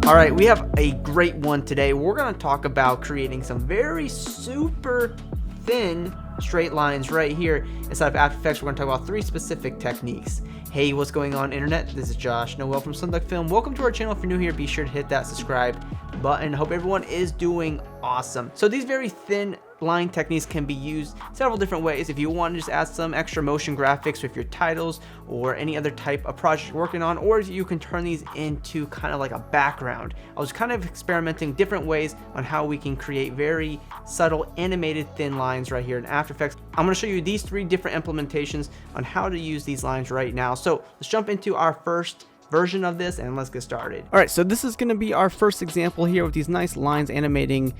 Alright, we have a great one today. We're going to talk about creating some very super thin straight lines right here inside of After Effects. We're going to talk about 3 specific techniques. Hey, what's going on, internet? This is Josh Noel from SonduckFilm. Welcome to our channel. If you're new here, be sure to hit that subscribe button. Hope everyone is doing awesome. So these very thin line techniques can be used several different ways. If you want to just add some extra motion graphics with your titles or any other type of project you're working on, or you can turn these into kind of like a background. I was kind of experimenting different ways on how we can create very subtle animated thin lines right here in After Effects. I'm going to show you these 3 different implementations on how to use these lines right now. So let's jump into our first version of this and let's get started. All right, so this is going to be our first example here with these nice lines animating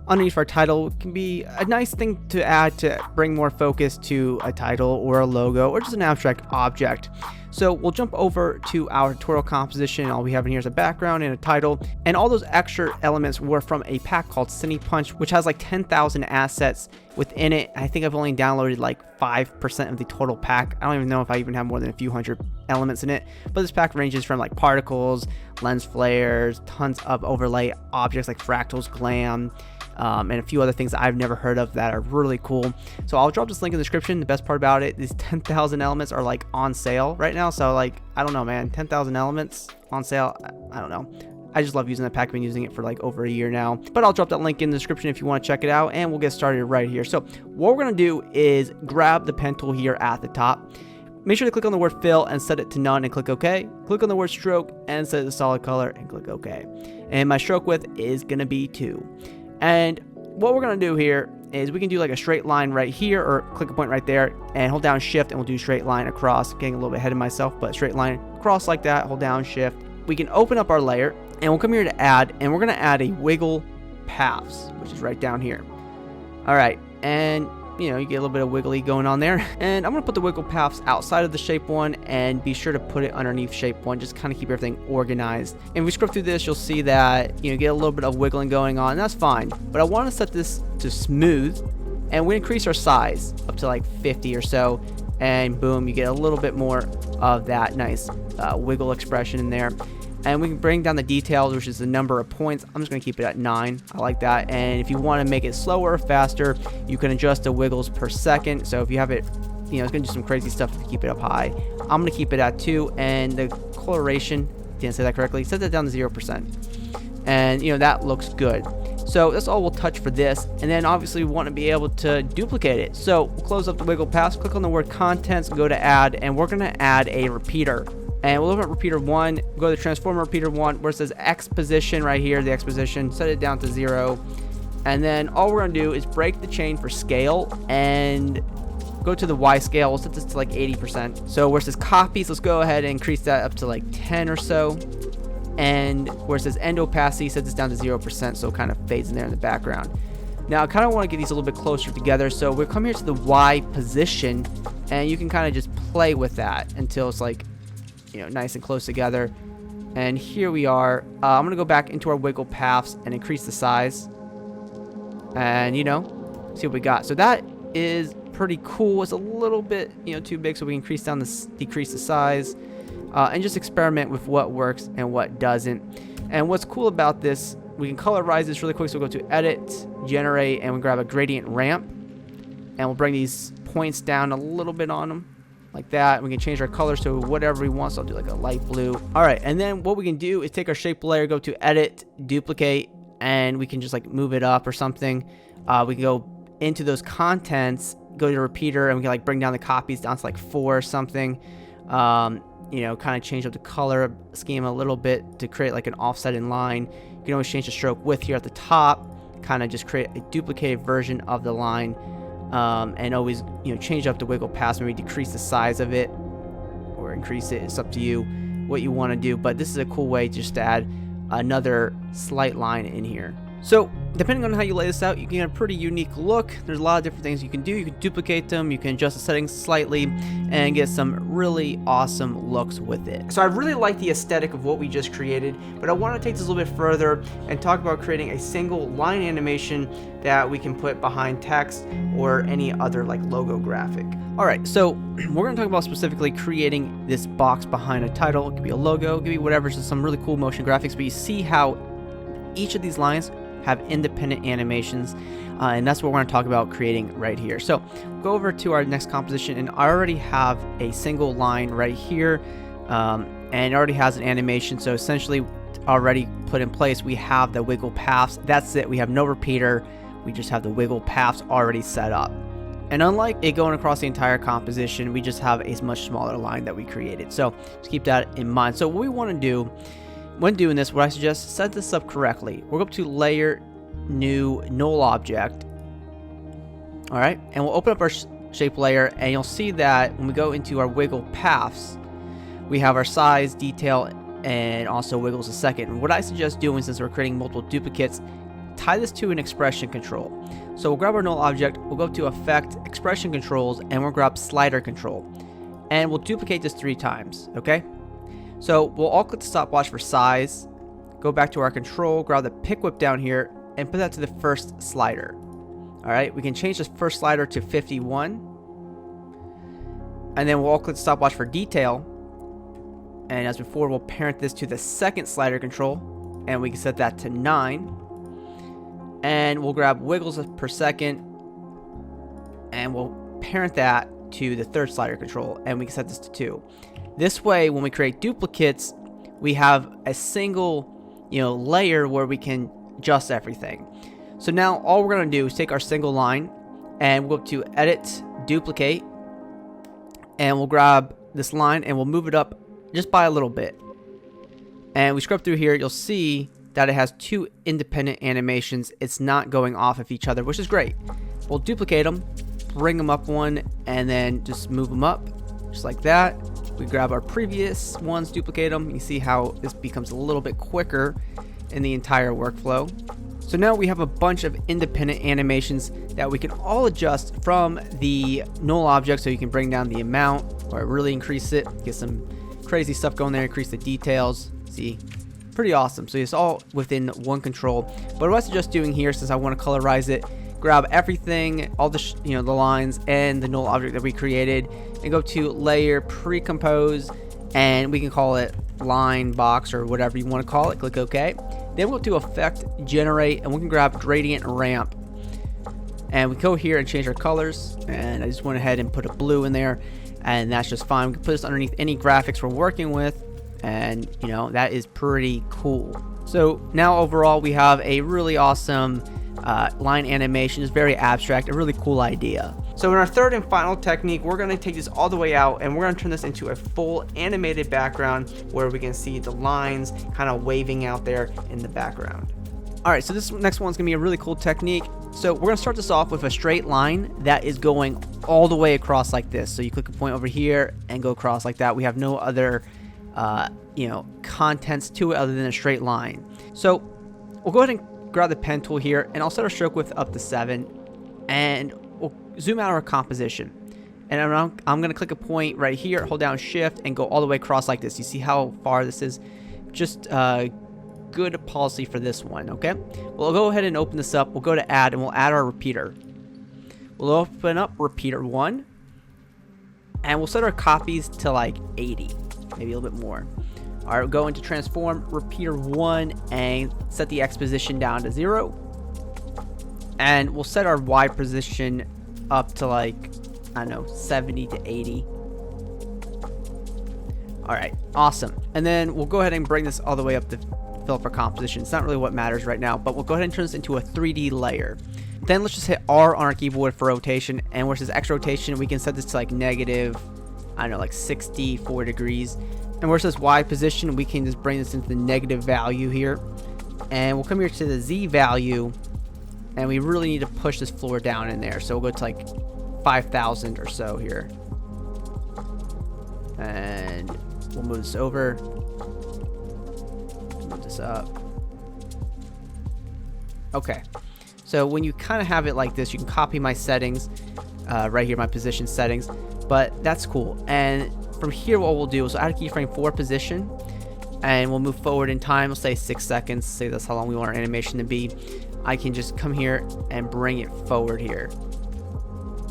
underneath our title. It can be a nice thing to add to bring more focus to a title or a logo or just an abstract object. So we'll jump over to our tutorial composition. All we have in here is a background and a title, and all those extra elements were from a pack called Cine Punch, which has like 10,000 assets within it. I think I've only downloaded like 5% of the total pack. I don't even know if I even have more than a few hundred elements in it, but this pack ranges from like particles, lens flares, tons of overlay objects like fractals, glam, and a few other things that I've never heard of that are really cool. So I'll drop this link in the description. The best part about it, these 10,000 elements are like on sale right now. So like, I don't know, man, 10,000 elements on sale. I don't know. I just love using that pack. I've been using it for like over a year now, but I'll drop that link in the description if you want to check it out, and we'll get started right here. So what we're going to do is grab the pen tool here at the top. Make sure to click on the word fill and set it to none and click OK. Click on the word stroke and set it to solid color and click OK. And my stroke width is going to be 2. And what we're going to do here is we can do like a straight line right here, or click a point right there and hold down shift, and we'll do straight line across. Getting a little bit ahead of myself, but straight line across like that, hold down shift. We can open up our layer and we'll come here to add, and we're going to add a wiggle paths, which is right down here. All right. And you know, you get a little bit of wiggly going on there. And I'm going to put the wiggle paths outside of the shape 1 and be sure to put it underneath shape 1. Just kind of keep everything organized. And if we scrub through this, you'll see that, you know, get a little bit of wiggling going on, and that's fine. But I want to set this to smooth, and we increase our size up to like 50 or so. And boom, you get a little bit more of that nice wiggle expression in there. And we can bring down the details, which is the number of points. I'm just going to keep it at 9. I like that. And if you want to make it slower or faster, you can adjust the wiggles per second. So if you have it, you know, it's going to do some crazy stuff if you keep it up high. I'm going to keep it at 2. And the coloration, didn't say that correctly, set that down to 0%. And, you know, that looks good. So that's all we'll touch for this. And then obviously we want to be able to duplicate it. So we'll close up the wiggle paths, click on the word contents, go to add, and we're going to add a repeater. And we'll open up repeater 1, go to the transformer repeater 1 where it says X position right here, the X position, set it down to 0. And then all we're going to do is break the chain for scale and go to the Y scale. We'll set this to like 80%. So where it says copies, let's go ahead and increase that up to like 10 or so. And where it says end opacity, set this down to 0%, so it kind of fades in there in the background. Now I kind of want to get these a little bit closer together, so we'll come here to the Y position, and you can kind of just play with that until it's like, you know, nice and close together. And here we are. I'm gonna go back into our wiggle paths and increase the size, and you know, see what we got. So that is pretty cool. It's a little bit, you know, too big, so we can decrease the size, and just experiment with what works and what doesn't. And what's cool about this, we can colorize this really quick. So we'll go to edit, generate, and we grab a gradient ramp, and we'll bring these points down a little bit on them like that. We can change our colors to whatever we want, so I'll do like a light blue. All right, and then what we can do is take our shape layer, go to edit, duplicate, and we can just like move it up or something. We can go into those contents, go to repeater, and we can like bring down the copies down to like 4 or something. You know, kind of change up the color scheme a little bit to create like an offset in line. You can always change the stroke width here at the top, kind of just create a duplicated version of the line. And always, you know, change up the wiggle paths, maybe decrease the size of it or increase it. It's up to you what you want to do, but this is a cool way just to add another slight line in here. So depending on how you lay this out, you can get a pretty unique look. There's a lot of different things you can do. You can duplicate them, you can adjust the settings slightly, and get some really awesome looks with it. So I really like the aesthetic of what we just created, but I want to take this a little bit further and talk about creating a single line animation that we can put behind text or any other like logo graphic. Alright, so we're going to talk about specifically creating this box behind a title. It could be a logo, it could be whatever, just some really cool motion graphics, but you see how each of these lines have independent animations, and that's what we're going to talk about creating right here. So go over to our next composition, and I already have a single line right here, and it already has an animation. So essentially already put in place, we have the wiggle paths. That's it. We have no repeater, we just have the wiggle paths already set up. And unlike it going across the entire composition, we just have a much smaller line that we created. So just keep that in mind. So what we want to do when doing this, what I suggest, set this up correctly. We'll go up to Layer, New, Null Object. Alright, and we'll open up our shape layer, and you'll see that when we go into our wiggle paths, we have our size, detail, and also wiggles a second. And what I suggest doing, since we're creating multiple duplicates, tie this to an expression control. So we'll grab our null object, we'll go to Effect, Expression Controls, and we'll grab Slider Control. And we'll duplicate this 3 times, okay? So we'll all click the stopwatch for size, go back to our control, grab the pick whip down here, and put that to the first slider. Alright, we can change this first slider to 51. And then we'll all click the stopwatch for detail. And as before, we'll parent this to the second slider control, and we can set that to 9. And we'll grab wiggles per second, and we'll parent that to the third slider control, and we can set this to 2. This way, when we create duplicates, we have a single, layer where we can adjust everything. So now all we're going to do is take our single line, and we'll go to Edit, Duplicate, and we'll grab this line and we'll move it up just by a little bit. And we scrub through here, you'll see that it has 2 independent animations. It's not going off of each other, which is great. We'll duplicate them, bring them up one, and then just move them up, just like that. We grab our previous ones, duplicate them. You see how this becomes a little bit quicker in the entire workflow. So now we have a bunch of independent animations that we can all adjust from the null object, so you can bring down the amount or really increase it, get some crazy stuff going there, increase the details. See, pretty awesome. So it's all within one control. But what I suggest doing here, since I want to colorize it, grab everything, all the the lines and the null object that we created, and go to Layer, Pre-Compose, and we can call it Line Box or whatever you want to call it. Click OK. Then we'll go to Effect, Generate, and we can grab Gradient Ramp. And we go here and change our colors, and I just went ahead and put a blue in there, and that's just fine. We can put this underneath any graphics we're working with, and that is pretty cool. So now overall we have a really awesome line animation. Is very abstract, a really cool idea. So in our third and final technique, we're going to take this all the way out, and we're going to turn this into a full animated background where we can see the lines kind of waving out there in the background. Alright, so this next one's going to be a really cool technique. So we're going to start this off with a straight line that is going all the way across like this. So you click a point over here and go across like that. We have no other contents to it other than a straight line. So we'll go ahead and grab the pen tool here, and I'll set our stroke width up to 7, and we'll zoom out our composition. And I'm going to click a point right here, hold down Shift, and go all the way across like this. You see how far this is? Just good policy for this one, okay? We'll go ahead and open this up. We'll go to Add, and we'll add our repeater. We'll open up repeater 1, and we'll set our copies to like 80, maybe a little bit more. All right, we'll go into Transform, repeater 1, and set the X position down to 0. And we'll set our Y position up to like, I don't know, 70 to 80. All right, awesome. And then we'll go ahead and bring this all the way up to fill up our composition. It's not really what matters right now, but we'll go ahead and turn this into a 3D layer. Then let's just hit R on our keyboard for rotation, and where it says X rotation, we can set this to like negative, I don't know, like 64 degrees. And where it says Y position, we can just bring this into the negative value here. And we'll come here to the Z value, and we really need to push this floor down in there. So we'll go to like 5,000 or so here. And we'll move this over. Move this up. Okay, so when you kind of have it like this, you can copy my settings right here, my position settings, but that's cool. And from here, what we'll do is we'll add a keyframe for position, and we'll move forward in time. We'll say 6 seconds, say that's how long we want our animation to be. I can just come here and bring it forward here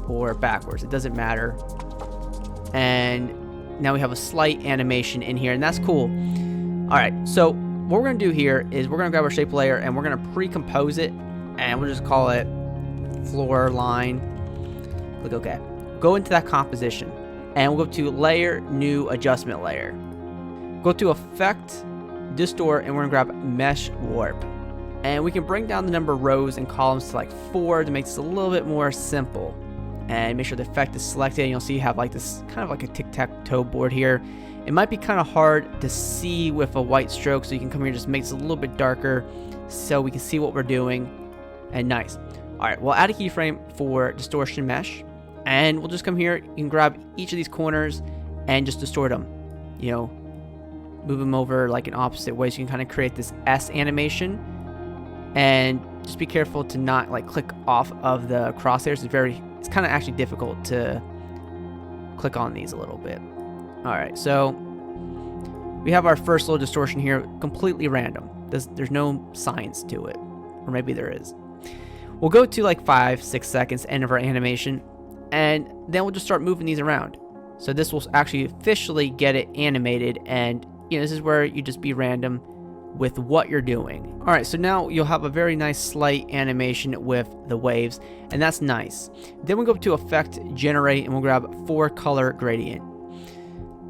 or backwards, it doesn't matter. And now we have a slight animation in here, and that's cool. All right, so what we're gonna do here is we're gonna grab our shape layer and we're gonna pre-compose it, and we'll just call it floor line. Click OK. Go into that composition, and we'll go to layer, new adjustment layer. Go to effect, distort, and we're gonna grab mesh warp. And we can bring down the number of rows and columns to like 4 to make this a little bit more simple. And make sure the effect is selected, and you'll see you have like this kind of like a tic-tac-toe board here. It might be kind of hard to see with a white stroke, so you can come here and just make this a little bit darker so we can see what we're doing. And nice. All right, we'll add a keyframe for distortion mesh, and we'll just come here. You can grab each of these corners and just distort them, you know, move them over like an opposite way, so you can kind of create this S animation. And just be careful to not like click off of the crosshairs. It's kind of actually difficult to click on these a little bit. All right, so we have our first little distortion here, completely random. There's no science to it, or maybe there is. We'll go to like 5-6 seconds, end of our animation, and then we'll just start moving these around. So this will actually officially get it animated, and you know, this is where you just be random with what you're doing. All right, so now you'll have a very nice slight animation with the waves, and that's nice. Then we'll go to effect, generate, and we'll grab 4 color gradient.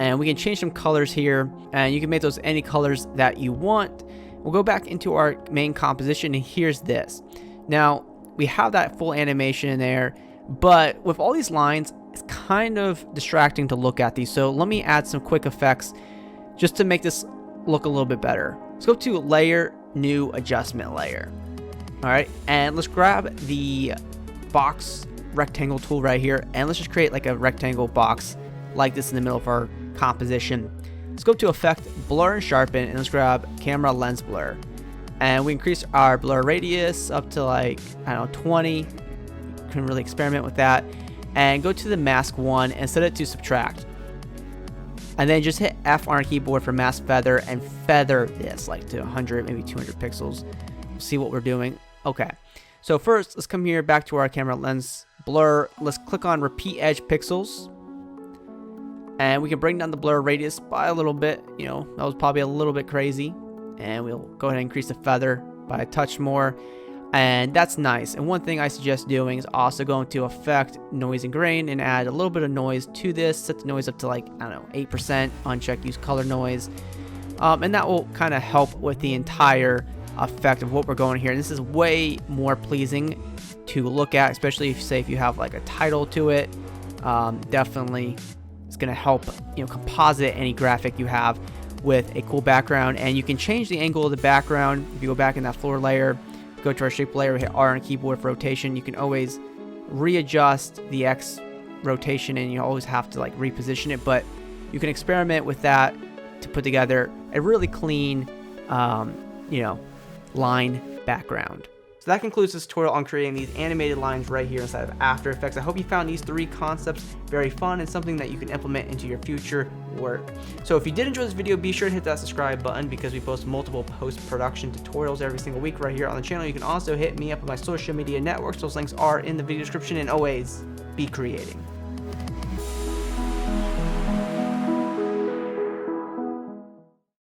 And we can change some colors here, and you can make those any colors that you want. We'll go back into our main composition, and here's this. Now, we have that full animation in there, but with all these lines, it's kind of distracting to look at these. So let me add some quick effects just to make this look a little bit better. Let's go to layer, new adjustment layer. All right, and let's grab the box rectangle tool right here, and let's just create like a rectangle box like this in the middle of our composition. Let's go to effect, blur and sharpen, and let's grab camera lens blur. And we increase our blur radius up to like, I don't know, 20. You can really experiment with that. And go to the mask one and set it to subtract. And then just hit F on our keyboard for mask feather and feather this like to 100, maybe 200 pixels. See what we're doing. Okay. So first, let's come here back to our camera lens blur. Let's click on repeat edge pixels. And we can bring down the blur radius by a little bit. You know, that was probably a little bit crazy. And we'll go ahead and increase the feather by a touch more. And that's nice. And one thing I suggest doing is also going to effect, noise and grain, and add a little bit of noise to this. Set the noise up to like, I don't know, 8%. Uncheck use color noise. And that will kind of help with the entire effect of what we're going here. And this is way more pleasing to look at, especially if you have like a title to it. Definitely it's going to help, you know, composite any graphic you have with a cool background. And you can change the angle of the background. If you go back in that floor layer, go to our shape layer, hit R on keyboard for rotation. You can always readjust the X rotation, and you always have to like reposition it, but you can experiment with that to put together a really clean, you know, line background. So that concludes this tutorial on creating these animated lines right here inside of After Effects. I hope you found these 3 concepts very fun and something that you can implement into your future work. So if you did enjoy this video, be sure to hit that subscribe button because we post multiple post-production tutorials every single week right here on the channel. You can also hit me up on my social media networks. Those links are in the video description, and always be creating.